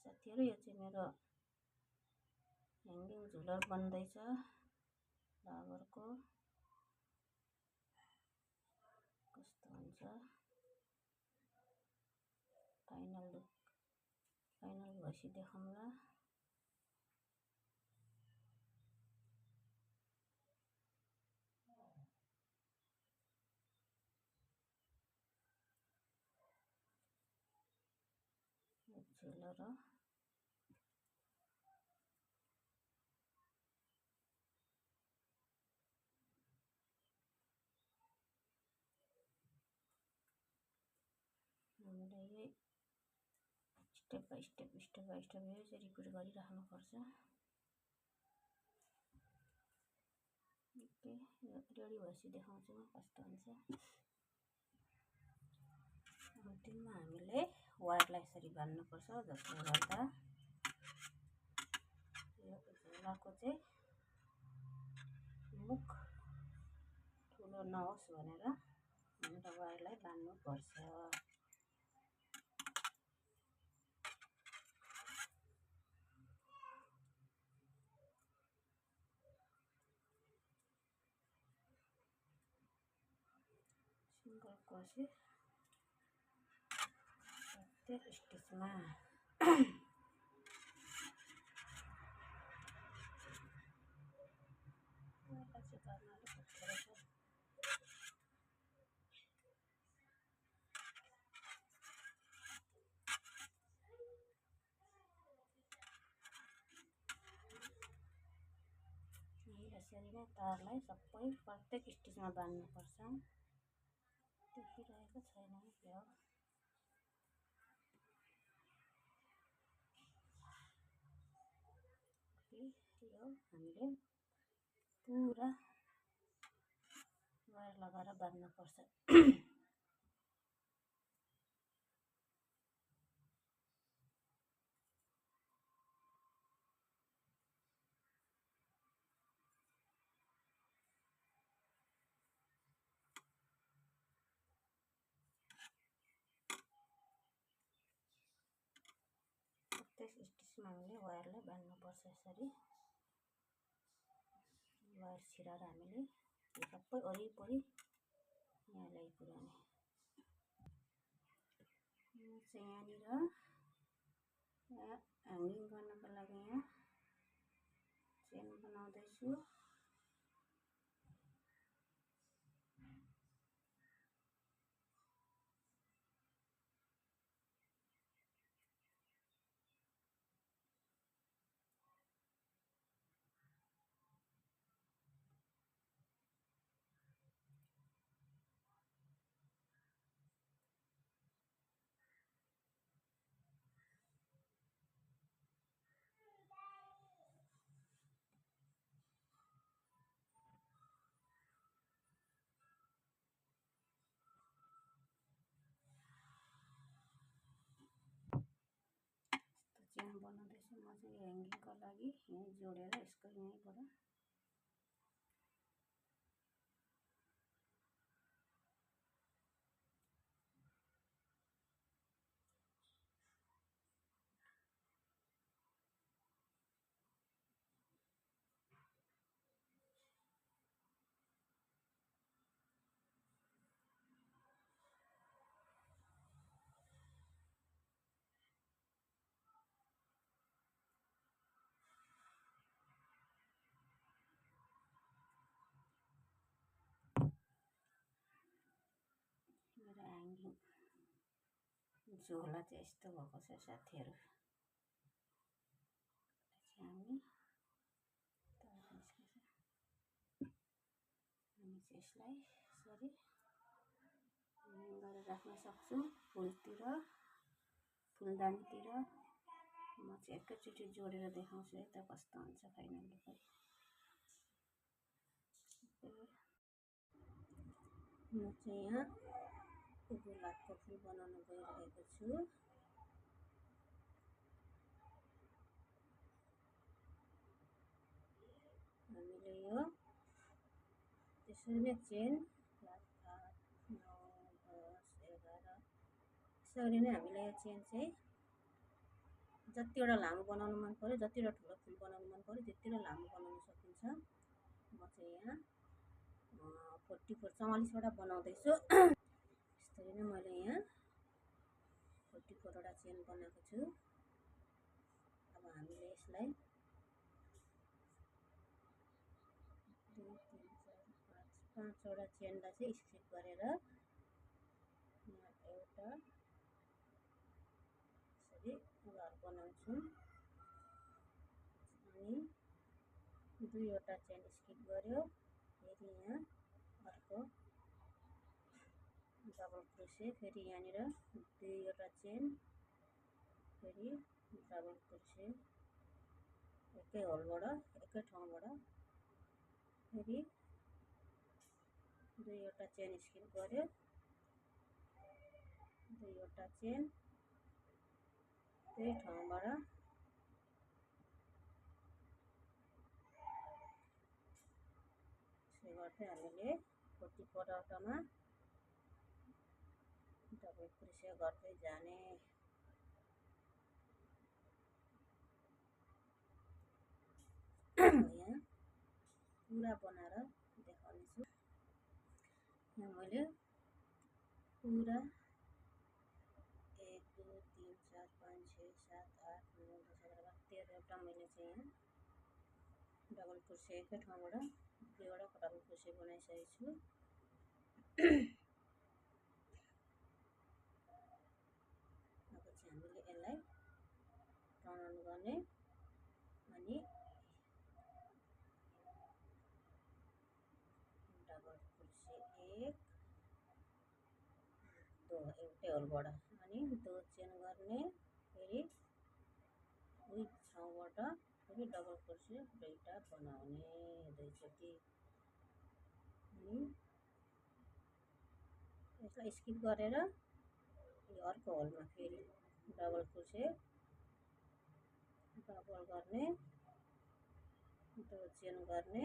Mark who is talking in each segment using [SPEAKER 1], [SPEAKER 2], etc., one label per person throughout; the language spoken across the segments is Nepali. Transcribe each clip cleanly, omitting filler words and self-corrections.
[SPEAKER 1] साथीहरु यो चाहिँ मेरो ह्याङ्गिङ झुलर बन्दैछ फ्लावरको कस्तो हुन्छ फाइनल भएपछि देखाउँला झुलर हामीले यही स्टेप बाई स्टेप यो चाहिँ रिपिट गरिराख्नुपर्छ। ओके रेडी भएपछि देखाउँछु म कस्तो हुन्छ। अन्तिममा हामीले वायरलाई यसरी बान्नुपर्छ जसले गर्दा यो झोलाको चाहिँ मुख ठुलो नहोस् भनेर हामीले वायरलाई बान्नुपर्छ। सिंगल क्रोशे प्रत्येक स्टिचमा यसरी नै तारलाई सबै प्रत्येक स्टिचमा बान्नुपर्छ। देखिरहेको छैन क्या यो हामीले पुरा वायर लगाएर बान्नुपर्छ। प्रत्येक स्टिचमा हामीले वायरलाई बान्नुपर्छ। यसरी वायर छिराएर हामीले यो सबै वरिपरि यहाँ ल्याइपुर्याउने। यो चाहिँ यहाँनिर ह्याङ्गिङ गर्नको लागि यहाँ चेन बनाउँदैछु। चेन बनाउँदैछु म चाहिँ ह्याङ्गिङको लागि यहीँ जोडेर यसको यहीँबाट मेरो ह्याङ्गिङ झोला चाहिँ यस्तो भएको छ साथीहरु। हामी यसलाई यसरी गरेर राख्न सक्छौँ। फुलतिर फुलदानीतिर म चाहिँ एकैचोटि जोडेर देखाउँछु है त कस्तो हुन्छ फाइनल लुक। म चाहिँ यहाँ गुलाबको फुल बनाउन गइरहेको छु। हामीले यो त्यसरी नै चेन 7 8 9 10 11 यसरी नै हामीले यो चेन चाहिँ जतिवटा लामो बनाउनु मन पऱ्यो, जतिवटा ठुलो फुल बनाउनु मन पऱ्यो त्यतिवटा लामो बनाउन सकिन्छ। म चाहिँ यहाँ 44 बनाउँदैछु। यसरी नै मैले यहाँ 44वटा चेन बनाएको छु। अब हामीले यसलाई 2 3 4 5 5वटा चेनलाई चाहिँ स्किप गरेर यहाँ एउटा यसरी घर बनाउँछु। अनि 2वटा चेन स्किप गर्यो, फेरि यहाँ अर्को डबल क्रोसे, फेरि यहाँनिर 2वटा चेन, फेरि डबल क्रोसे एकै होलबाट एकै ठाउँबाट, फेरि 2वटा चेन स्किप गर्यो, 2वटा चेन त्यही ठाउँबाट यसले गर्दै हामीले 44वटामा डबल क्रोसे गर्दै जाने। यहाँ पुरा बनाएर देखाउनेछु। यहाँ मैले पुरा 1 2 3 4 5 6 7 8 9 10 11 13वटा मैले चाहिँ यहाँ डबल क्रोसे एकै ठाउँबाट 2वटा डबल क्रोसे बनाइसकेको छु। अब चाहिँ हामीले यसलाई टर्न अन गर्ने अनि डबल क्रोसे 1 2 एउटै होलबाट अनि 2 चेन गर्ने, फेरि उही ठाउँबाट फेरि डबल क्रोसे 2वटा बनाउने 2चोटि। अनि यसलाई स्किप गरेर यो अर्को होलमा फेरि डबल क्रोसे डबल गर्ने, 2 चेन गर्ने,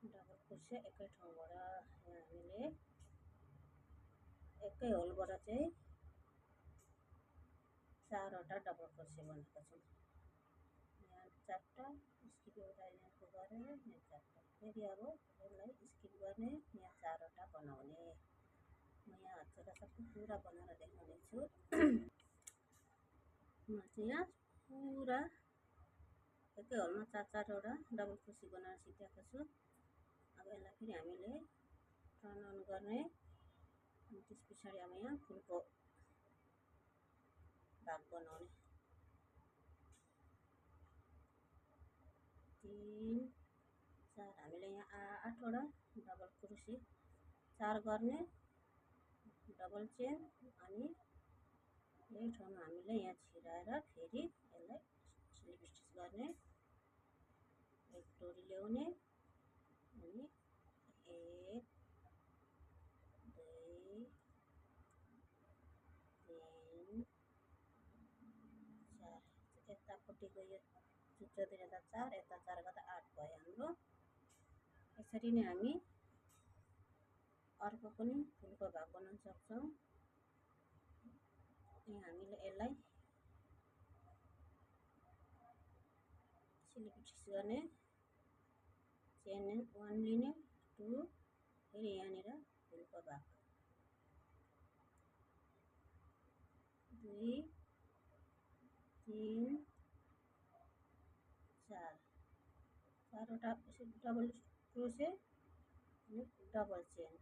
[SPEAKER 1] डबल क्रोसे एकै ठाउँबाट यहाँ हामीले एकै होलबाट चाहिँ 4वटा डबल क्रोसे बनाएको छौँ। यहाँ 4टा स्किप एउटा यहाँको गरेर यहाँ 4टा, फेरि अब यसलाई स्किप गर्ने, यहाँ 4वटा बनाउने। म यहाँ हत्केला सबै पुरा बनाएर देखाउने छु। म चाहिँ यहाँ पुरा एकै होलमा 4-4वटा डबल क्रोसे बनाएर सिकाएको छु। अब यसलाई फेरि हामीले टर्न अन गर्ने, त्यस पछाडि अब यहाँ फुलको भाग बनाउने। 3 4 हामीले यहाँ 8वटा डबल क्रोसे 4 गर्ने, डबल चेन अनि यही ठाउँमा हामीले यहाँ छिराएर फेरि यसलाई स्लिप स्टिच गर्ने, एक डोरी ल्याउने अनि 1 2 3 4 यतापट्टिको यो चुच्चोतिर यता 4 यता 4 गर्दा 8 भयो हाम्रो। यसरी नै हामी अर्को पनि फुलको भाग बनाउन सक्छौँ। यहाँ हामीले यसलाई स्लिप स्टिच गर्ने, चेन 1 लिने, 2 फेरि यहाँनिर फुलको भाग 2 3 4 4वटा डबल क्रोसे अनि डबल चेन,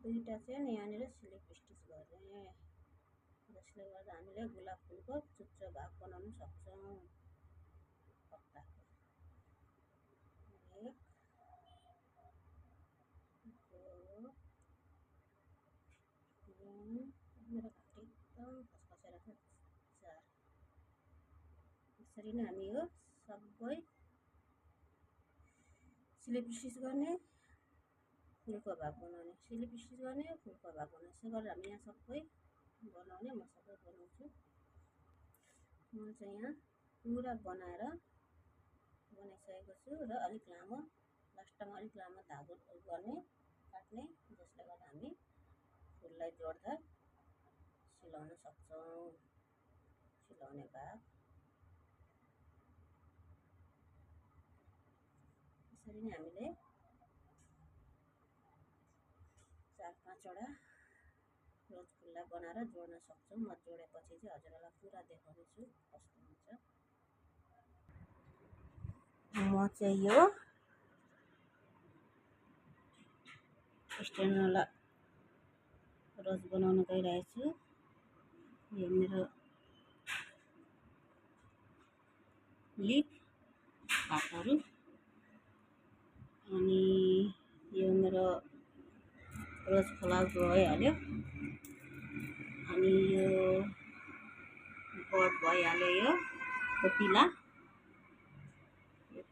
[SPEAKER 1] 2टा चेन यहाँनिर स्लिप स्टिच गर्ने, जसले गर्दा हामीले गुलाब फुलको चुच्चो भाग बनाउन सक्छौँ। पत्ताको 1 2 3 मेरो घाँटी एकदम खसखसेर 4। यसरी नै हामी यो सबै स्लिप स्टिच गर्ने, फुलको भाग बनाउने, स्लिप स्टिच गर्ने, फुलको भाग बनाउने, यसो गरेर हामी यहाँ सबै बनाउने। म सबै बनाउँछु। म चाहिँ यहाँ पुरा बनाएर बनाइसकेको छु र अलिक लामो लास्टमा अलिक लामो धागो गर्ने काट्ने, जसले गर्दा हामी फुललाई फुललाई जोड्दा सिलाउन सक्छौँ। सिलाउने भाग यसरी नै हामीले 4-5 वटा रोज फुललाई बनाएर जोड्न सक्छौँ। म जोडेपछि चाहिँ हजुरहरूलाई पुरा देखाउनेछु कस्तो हुन्छ। म चाहिँ यो स्ट्यान्डवाला रोज बनाउन गइरहेछु। यो मेरो लिफ पातहरू, अनि यो मेरो रोज फ्लावर भइहाल्यो। अनि यो बर्ड भइहाल्यो। यो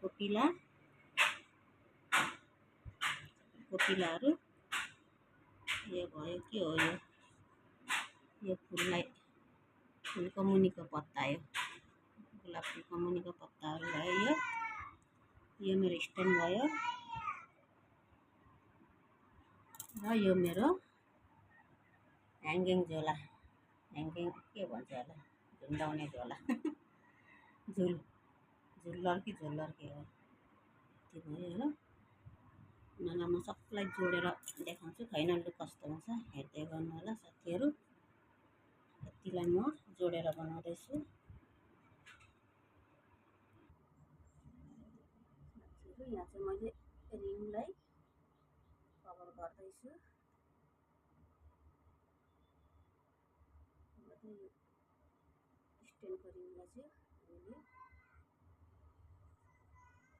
[SPEAKER 1] कोपिलाहरू यो भयो। के हो यो फुलको मुनिको पत्ता, यो गुलाब फुलको मुनिको पत्ताहरू भयो। यो मेरो स्ट्यान्ड भयो। र यो मेरो ह्याङ्गिङ झोला, ह्याङ्गिङ के भन्छ होला, झुन्डाउने झोला झुल्लर कि झोल्लर हो त्यो भयो हो। उनीहरूलाई म सबलाई जोडेर देखाउँछु फाइनल लुक कस्तो हुन्छ हेर्दै गर्नु होला साथीहरू। यतिलाई म जोडेर बनाउँदैछु। साथीहरू यहाँ चाहिँ मैले रिङलाई कभर गर्दैछु। स्ट्यान्डको रिङलाई चाहिँ हामीले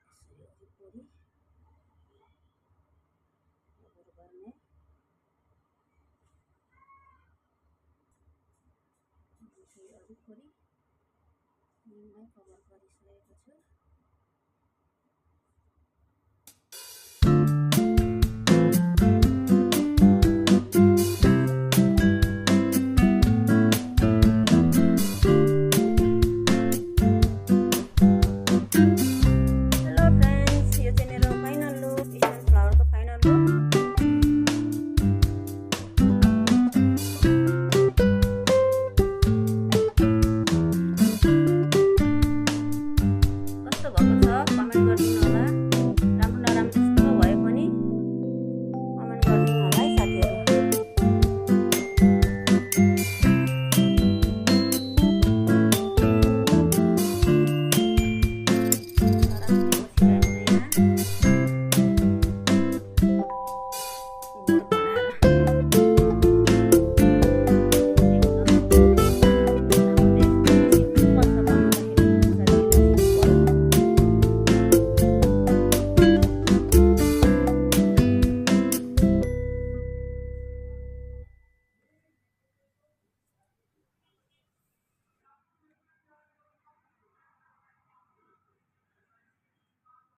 [SPEAKER 1] यसरी वरिपरि कभर गर्ने। वरिपरि रिङलाई कभर गरिसकेको छु।